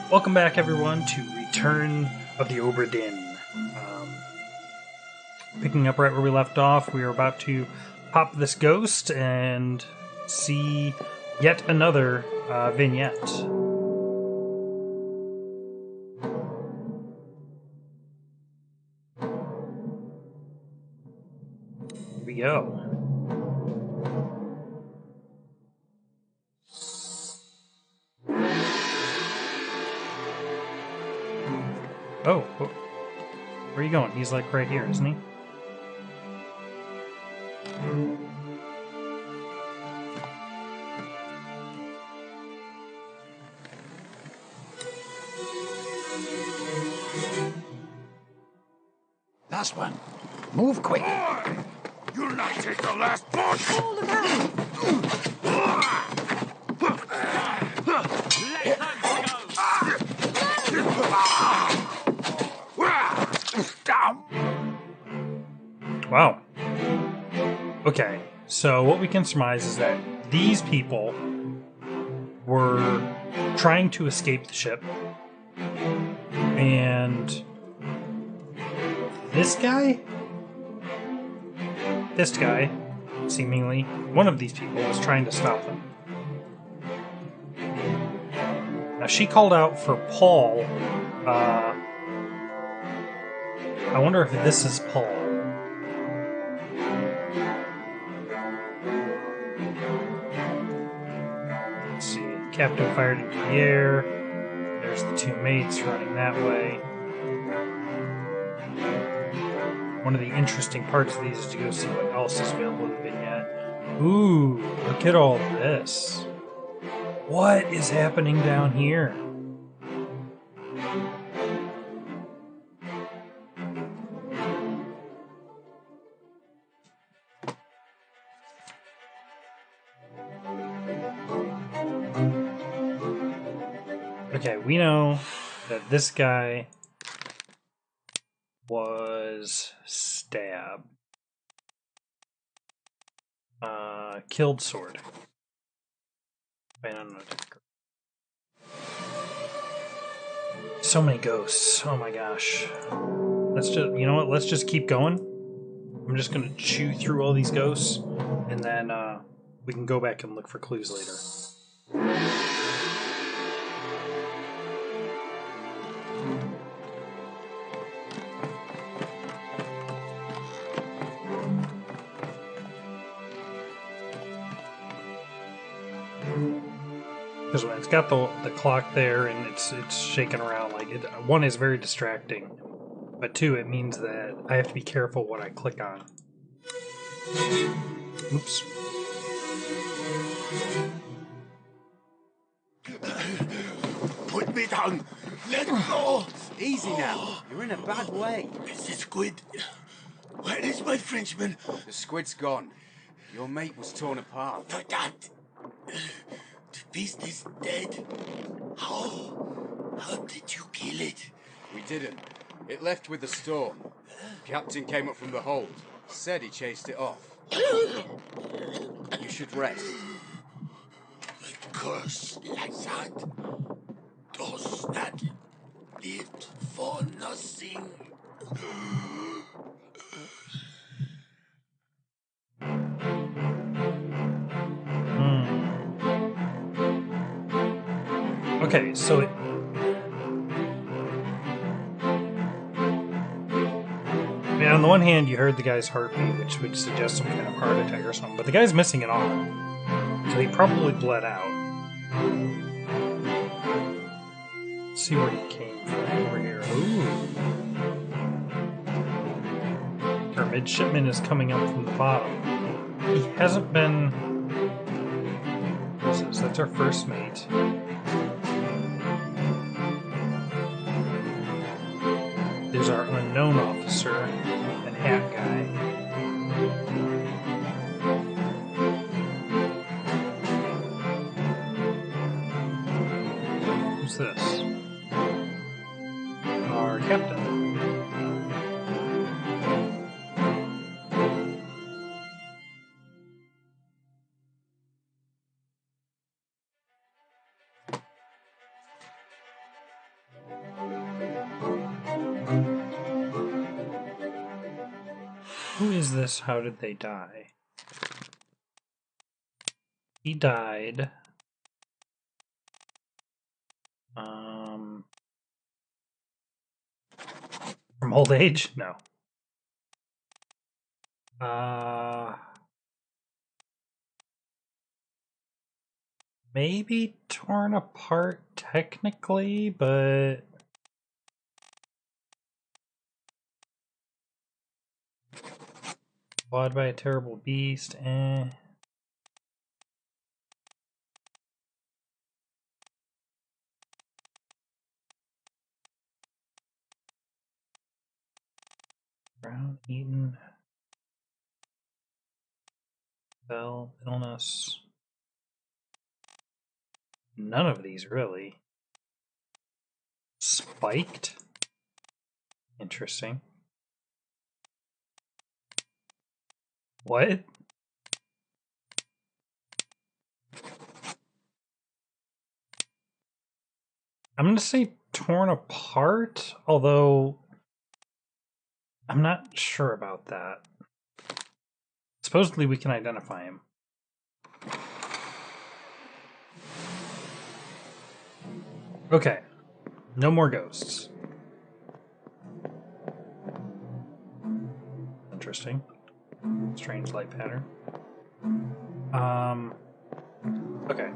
Welcome back, everyone, to Return of the Obra Dinn. Picking up right where we left off, we are about to pop this ghost and see yet another vignette. Here we go. Oh, where are you going? He's like right here, isn't he? Last one. Move quick. Boy! You'll not take the last push! Oh, look out! Let them Wow. Okay, so what we can surmise is that these people were trying to escape the ship, and this guy, seemingly, one of these people was trying to stop them. Now, she called out for Paul. I wonder if this is Paul. Let's see. Captain fired into the air. There's the two mates running that way. One of the interesting parts of these is to go see what else is available in the vignette. Ooh, look at all this. What is happening down here? Okay, we know that this guy was stabbed. Killed sword. I don't know. So many ghosts. Oh my gosh. Let's just, you know what? Let's just keep going. I'm just gonna chew through all these ghosts, and then we can go back and look for clues later. Because when it's got the clock there and it's shaking around, like one is very distracting, but two, it means that I have to be careful what I click on. Oops. Put me down! Let go! Easy now. You're in a bad way. It's a squid. Where is my Frenchman? The squid's gone. Your mate was torn apart. For that. The beast is dead. How? How did you kill it? We didn't. It left with the storm. Captain came up from the hold. Said he chased it off. You should rest. A curse like that does not live for nothing. Okay, so on the one hand, you heard the guy's heartbeat, which would suggest some kind of heart attack or something, but the guy's missing an arm, so he probably bled out. Let's see where he came from over here. Ooh. Our midshipman is coming up from the bottom. He hasn't been... What is this? That's our first mate. There's our unknown officer and hat guy. Who's this? Our captain. is this? How did they die? He died. From old age? No. Maybe torn apart technically, but clawed by a terrible beast, eh. Brown eaten. Fell, illness. None of these really. Spiked? Interesting. What? I'm gonna say torn apart, although I'm not sure about that. Supposedly we can identify him. Okay. No more ghosts. Interesting. Strange light pattern. Okay.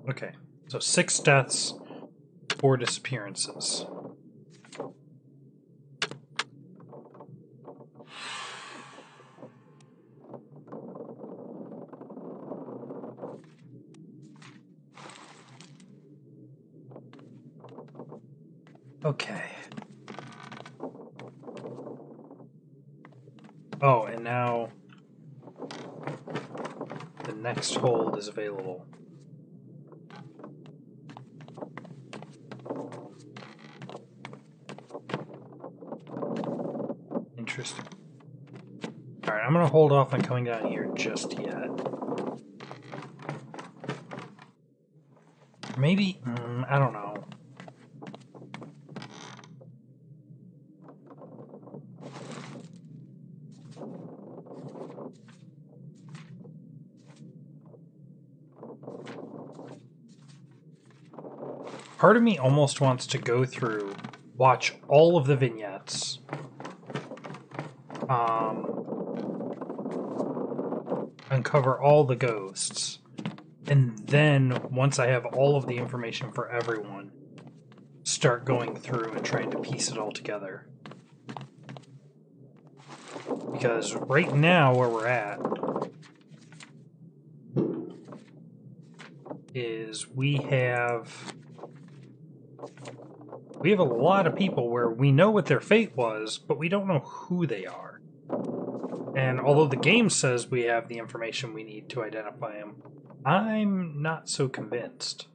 Okay. So 6 deaths, 4 disappearances. Okay. Oh, and now the next hold is available. Interesting. Alright, I'm gonna hold off on coming down here just yet. Maybe, I don't know. Part of me almost wants to go through, watch all of the vignettes, uncover all the ghosts, and then once I have all of the information for everyone, start going through and trying to piece it all together. Because right now where we're at is we have a lot of people where we know what their fate was, but we don't know who they are. And although the game says we have the information we need to identify them, I'm not so convinced.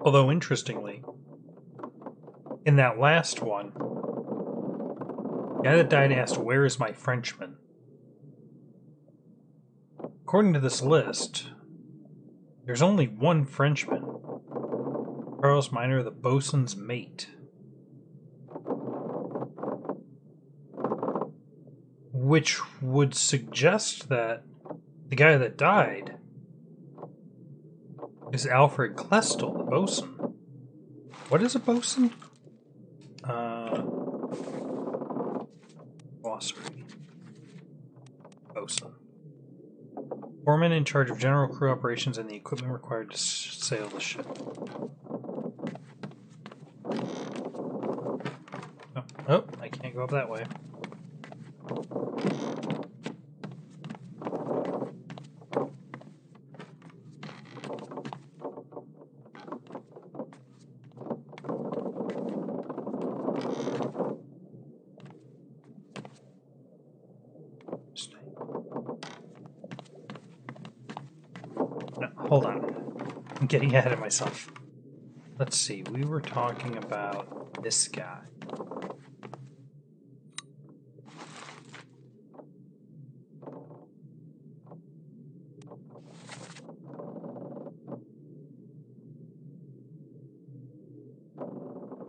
Although, interestingly, in that last one, the guy that died asked, "Where is my Frenchman?" According to this list, there's only one Frenchman. Charles Minor, the bosun's mate. Which would suggest that the guy that died is Alfred Klestel, the bosun. What is a bosun? Glossary. Bosun. Foreman in charge of general crew operations and the equipment required to sail the ship. Oh, I can't go up that way. hold on. I'm getting ahead of myself. Let's see, we were talking about this guy.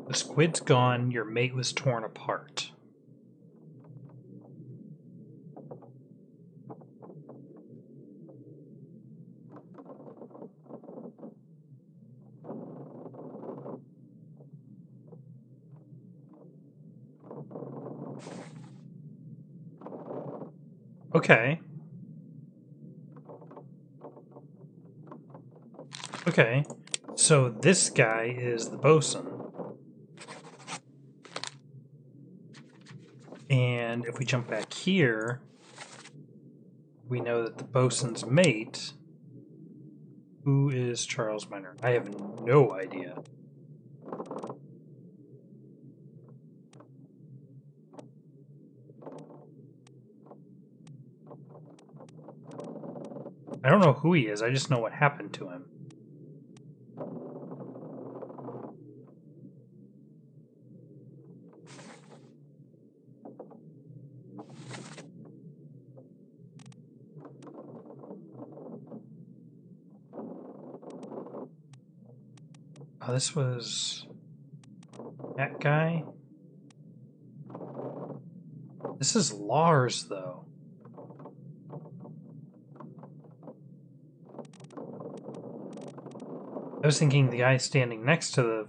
The squid's gone, your mate was torn apart. Okay. Okay. So this guy is the bosun. And if we jump back here, we know that the bosun's mate, who is Charles Minor? I have no idea. I don't know who he is, I just know what happened to him. Oh, this was that guy? This is Lars, though. I was thinking the guy standing next to the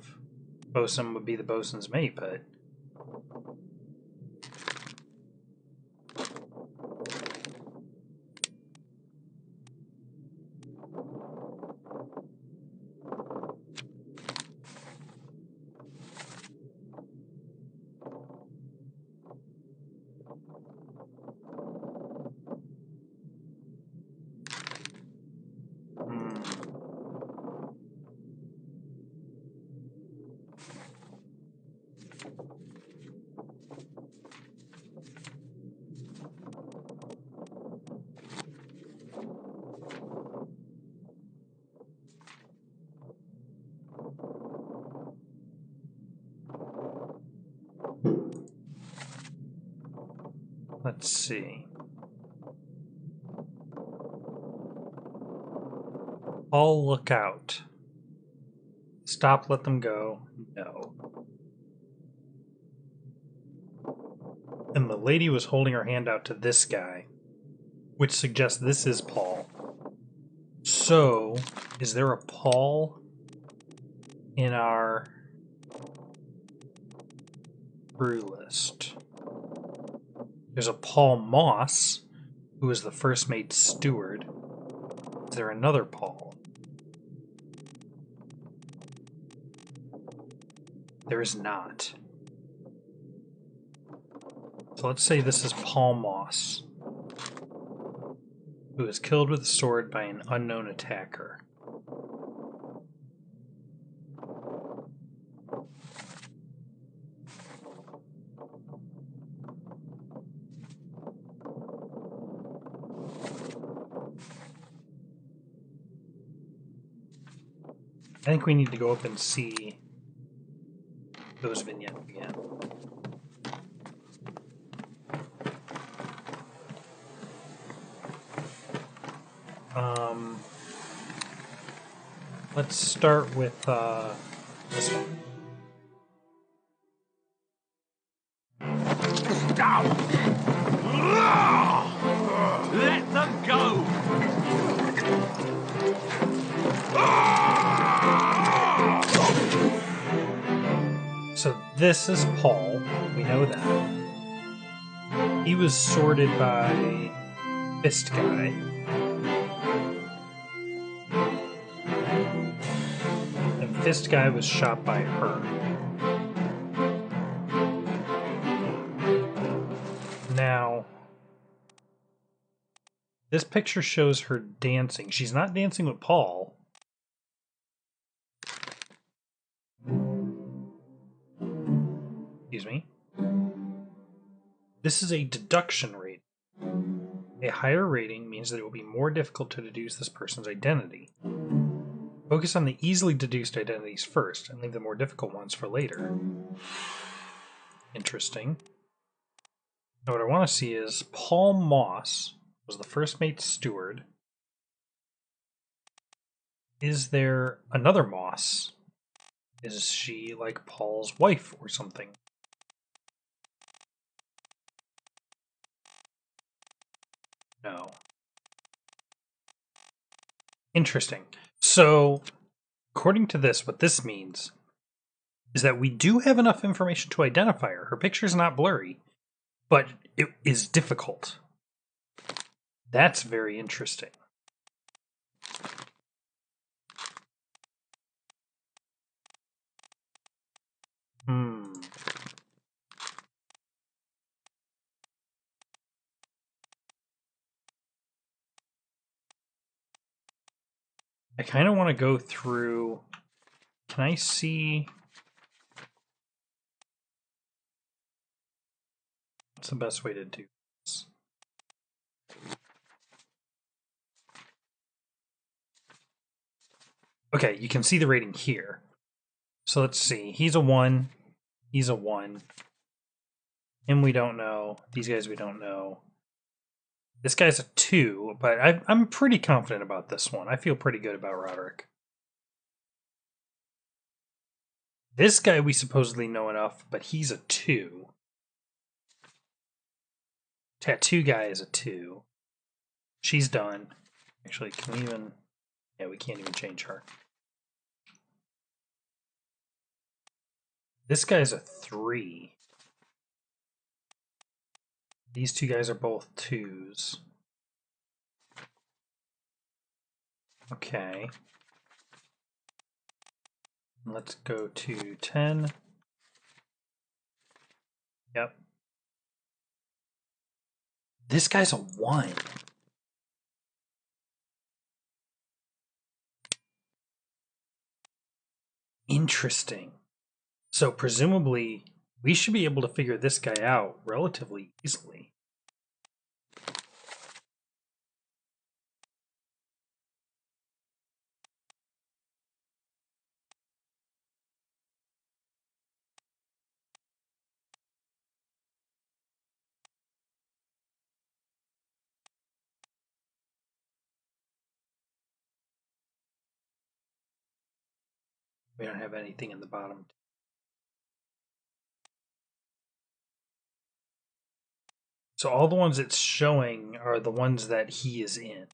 bosun would be the bosun's mate, but... Let's see. All look out. Stop, let them go. No. And the lady was holding her hand out to this guy, which suggests this is Paul. So, is there a Paul in our crew list? There's a Paul Moss, who is the first mate steward. Is there another Paul? There is not. So let's say this is Paul Moss, who was killed with a sword by an unknown attacker. I think we need to go up and see those vignettes again. Let's start with this one. Let them go! So this is Paul, we know that. He was sorted by Fist Guy. And Fist Guy was shot by her. Now, this picture shows her dancing. She's not dancing with Paul. Excuse me. This is a deduction rate. A higher rating means that it will be more difficult to deduce this person's identity. Focus on the easily deduced identities first and leave the more difficult ones for later. Interesting. Now what I want to see is Paul Moss was the first mate's steward. Is there another Moss? Is she like Paul's wife or something? No. Interesting. So, according to this, what this means is that we do have enough information to identify her. Her picture's not blurry, but it is difficult. That's very interesting. I kind of want to go through. Can I see? What's the best way to do this? Okay, you can see the rating here. So let's see. He's a 1. He's a 1. Him we don't know. These guys we don't know. This guy's a 2, but I'm pretty confident about this one. I feel pretty good about Roderick. This guy we supposedly know enough, but he's a 2. Tattoo guy is a 2. She's done. Actually, can we even... Yeah, we can't even change her. This guy's a 3. These two guys are both 2s. Okay. Let's go to 10. Yep. This guy's a 1. Interesting. So presumably, we should be able to figure this guy out relatively easily. We don't have anything in the bottom. So all the ones it's showing are the ones that he is in.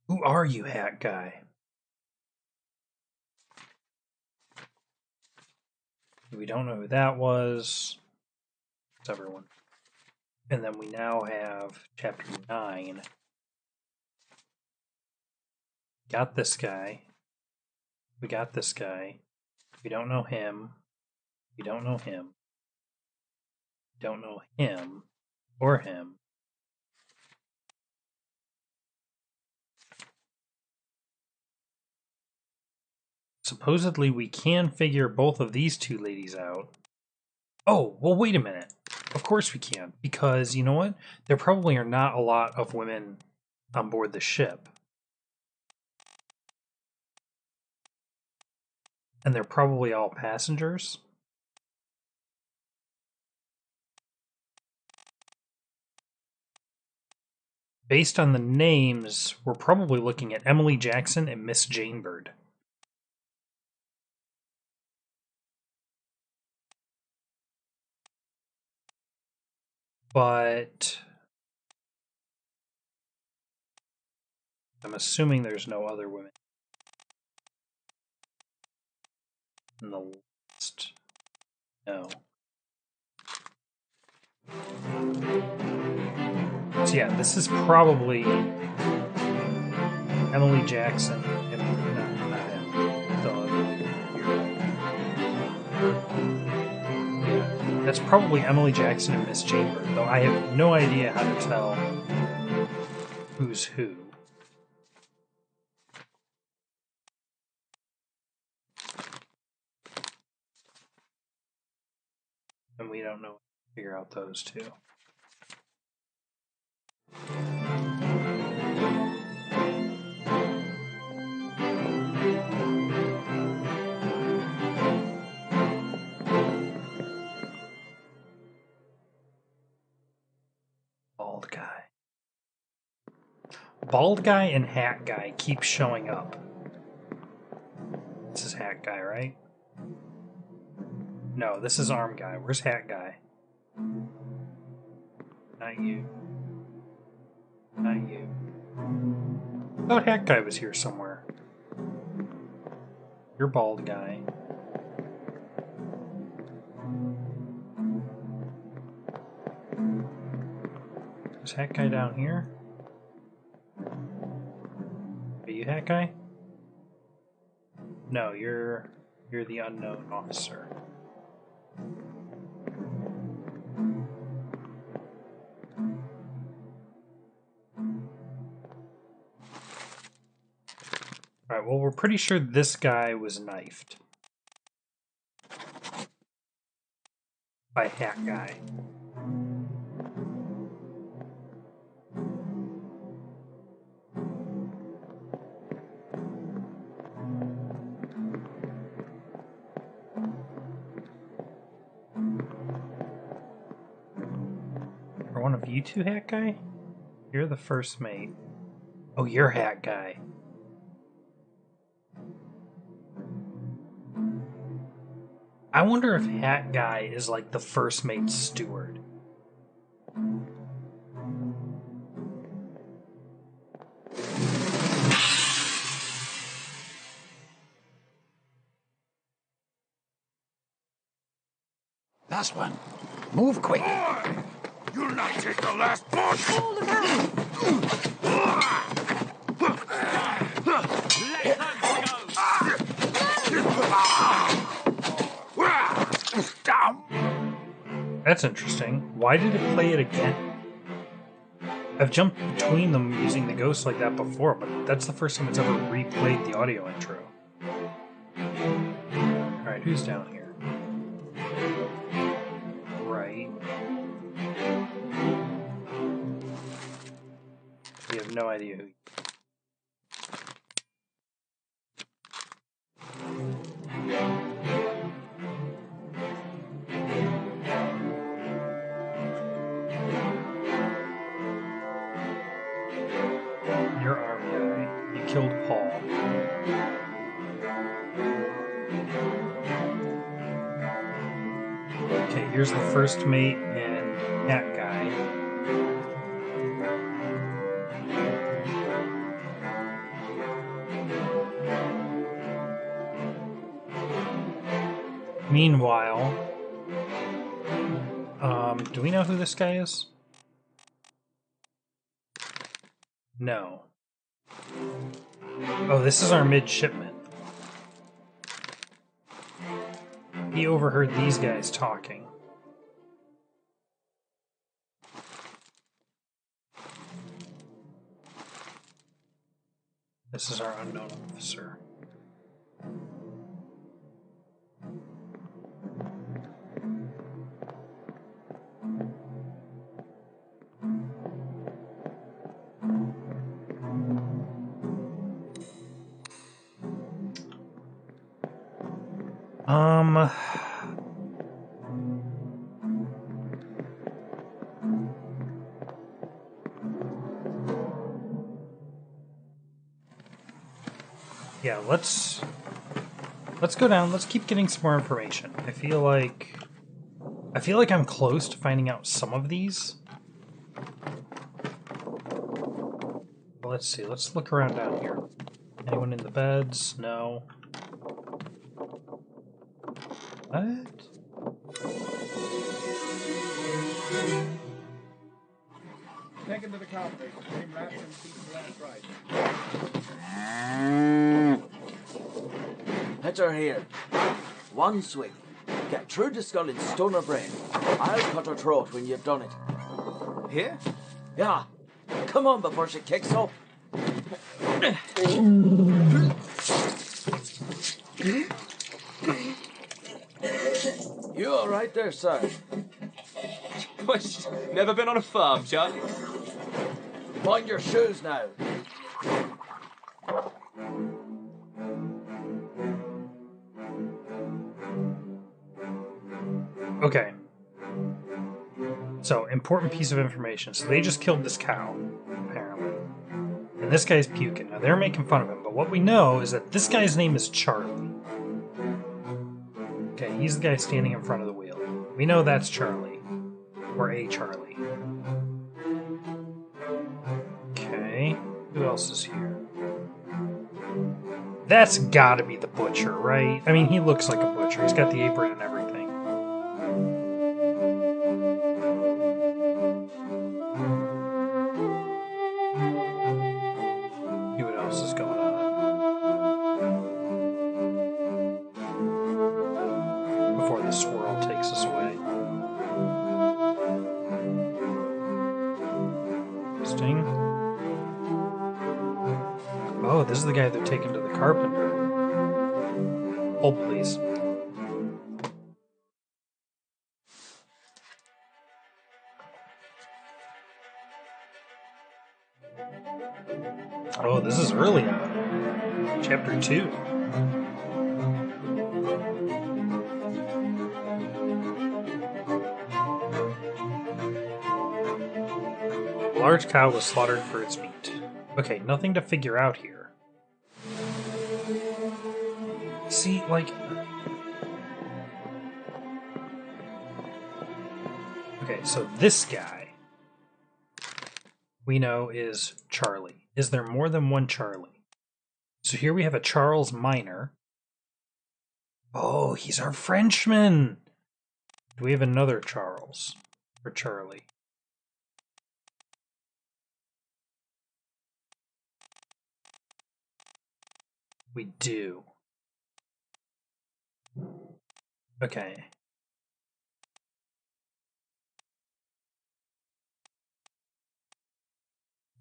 Who are you, hat guy? We don't know who that was. It's everyone. And then we now have chapter 9. Got this guy. We got this guy. We don't know him. We don't know him. We don't know him or him. Supposedly we can figure both of these two ladies out. Oh, well, wait a minute. Of course we can, because you know what? There probably are not a lot of women on board the ship. And they're probably all passengers. Based on the names, we're probably looking at Emily Jackson and Miss Jane Bird. But I'm assuming there's no other women in the list. No. So yeah, this is probably Emily Jackson. Not him. Yeah, that's probably Emily Jackson and Miss Jane Bird, though I have no idea how to tell who's who. And we don't know how to figure out those two. Bald guy. Bald guy and hat guy keep showing up. This is hat guy, right? No, this is arm guy. Where's hat guy? Not you. Not you. I thought hat guy was here somewhere. You're bald guy. Is hat guy down here? Are you hat guy? No, you're the unknown officer. Alright, well, we're pretty sure this guy was knifed. By hat guy. Are one of you two hat guy? You're the first mate. Oh, you're hat guy. I wonder if hat guy is like the first mate steward. Last one. Move quick. Boy, you'll not take the last punch. Oh, look out! That's interesting. Why did it play it again? I've jumped between them using the ghost like that before, but that's the first time it's ever replayed the audio intro. Alright, who's down here? Right. We have no idea who. Your arm guy. You killed Paul. Okay, here's the first mate and hat guy. Meanwhile, do we know who this guy is? No. Oh, this is our midshipman. He overheard these guys talking. This is our unknown officer. Yeah, let's go down. Let's keep getting some more information. I feel like I'm close to finding out some of these. But let's see. Let's look around down here. Anyone in the beds? No. What? Taken to the carpet. Name rats and feet last right. Hit her here. One swing. Get through the skull and stone her brain. I'll cut her throat when you've done it. Here? Yeah. Come on before she kicks up. You alright? right there, sir. Never been on a farm, Charlie? Mind your shoes now. Okay. So, important piece of information. So they just killed this cow, apparently. And this guy's puking. Now, they're making fun of him, but what we know is that this guy's name is Charlie. Okay, he's the guy standing in front of the wheel. We know that's Charlie. Or a Charlie. Okay, who else is here? That's gotta be the butcher, right? I mean, he looks like a butcher. He's got the apron and everything. See what else is going on. Before the swirl takes us away. Interesting. Oh, this is the guy they're taking to the carpenter. Hold, please. Oh, this is early on. Chapter 2. A large cow was slaughtered for its meat. Okay, nothing to figure out here. See, like... Okay, so this guy we know is Charlie. Is there more than one Charlie? So here we have a Charles Minor. Oh, he's our Frenchman! Do we have another Charles? Or Charlie? We do. Okay.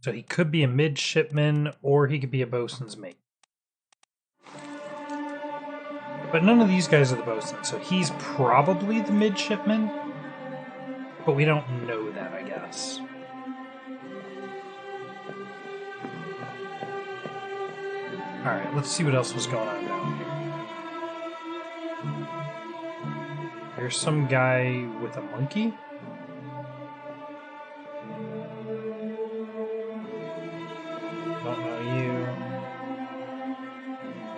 So he could be a midshipman, or he could be a bosun's mate. But none of these guys are the bosun, so he's probably the midshipman. But we don't know that, I guess. Alright, let's see what else was going on down here. There's some guy with a monkey. Don't know you.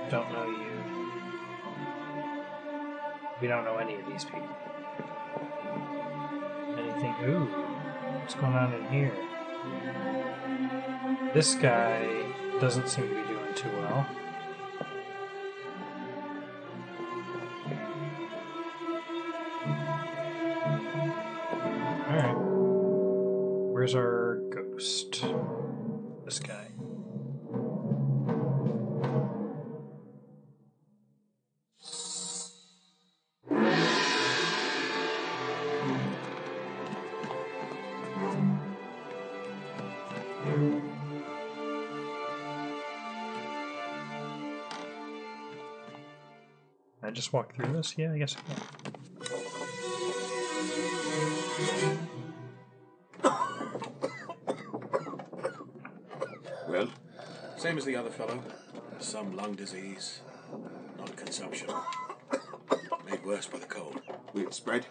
Don't know you. We don't know any of these people. Anything? Ooh. What's going on in here? This guy doesn't seem to be doing too well. Alright. Where's our ghost? This guy. I just walk through this? Yeah, I guess I can. Well, same as the other fellow. Some lung disease, not consumption. Made worse by the cold. Will it spread?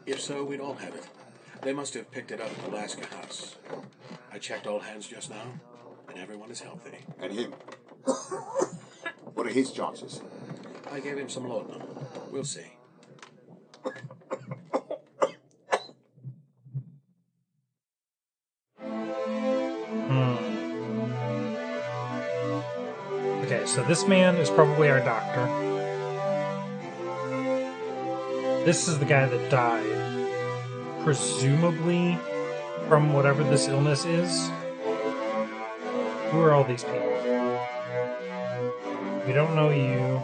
If so, we'd all have it. They must have picked it up at the Alaska house. I checked all hands just now, and everyone is healthy. And him? What are his chances? I gave him some laudanum. We'll see. Okay, so this man is probably our doctor. This is the guy that died, presumably from whatever this illness is. Who are all these people? We don't know you.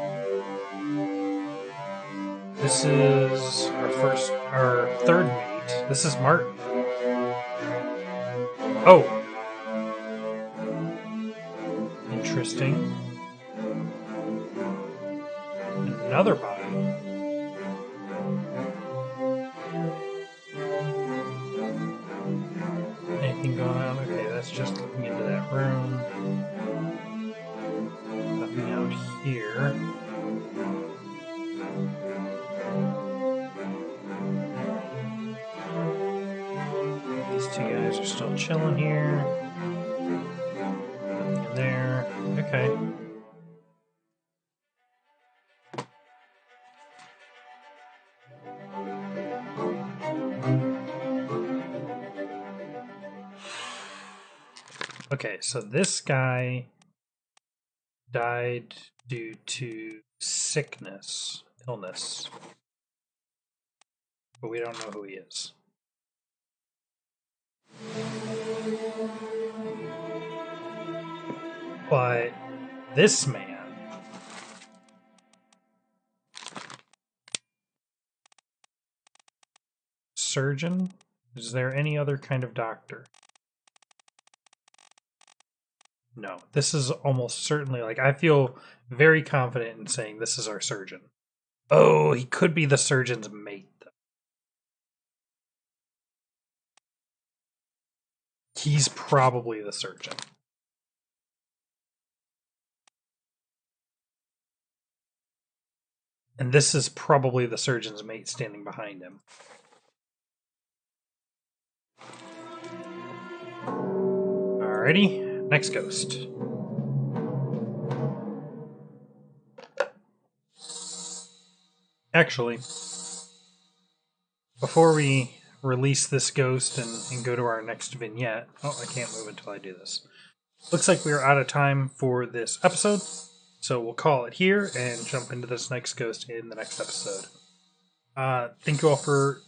This is our third mate. This is Martin. Oh. Interesting. Another body. room. Nothing out here. These two guys are still chilling here. Nothing in there. Okay. Okay, so this guy died due to illness. But we don't know who he is. But this man surgeon? Is there any other kind of doctor? No, this is almost certainly, like, I feel very confident in saying this is our surgeon. Oh, he could be the surgeon's mate, though. He's probably the surgeon. And this is probably the surgeon's mate standing behind him. Alrighty, next ghost. Actually, before we release this ghost and go to our next vignette... Oh, I can't move until I do this. Looks like we're out of time for this episode, so we'll call it here and jump into this next ghost in the next episode. Thank you all for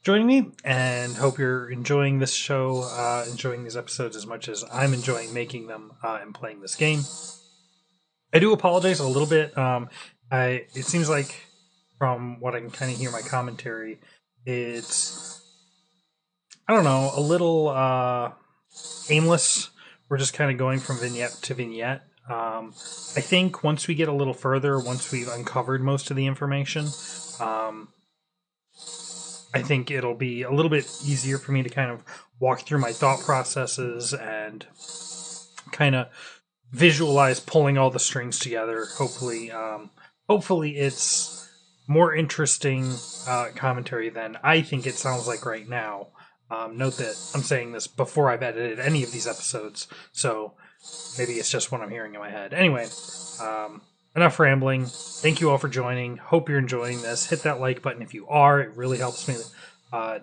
joining me, and hope you're enjoying this show, enjoying these episodes as much as I'm enjoying making them and playing this game. I do apologize a little bit. It seems like, from what I can kind of hear my commentary, it's, I don't know, a little aimless. We're just kind of going from vignette to vignette. I think once we get a little further, once we've uncovered most of the information, I think it'll be a little bit easier for me to kind of walk through my thought processes and kind of visualize pulling all the strings together. Hopefully it's more interesting commentary than I think it sounds like right now. Note that I'm saying this before I've edited any of these episodes, so maybe it's just what I'm hearing in my head. Anyway, enough rambling. Thank you all for joining. Hope you're enjoying this. Hit that like button if you are. It really helps me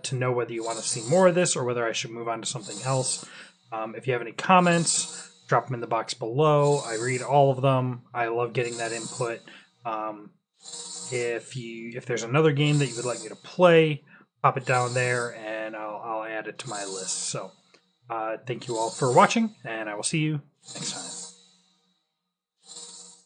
to know whether you want to see more of this or whether I should move on to something else. If you have any comments, drop them in the box below. I read all of them. I love getting that input. If there's another game that you would like me to play, pop it down there and I'll add it to my list. So thank you all for watching, and I will see you next time.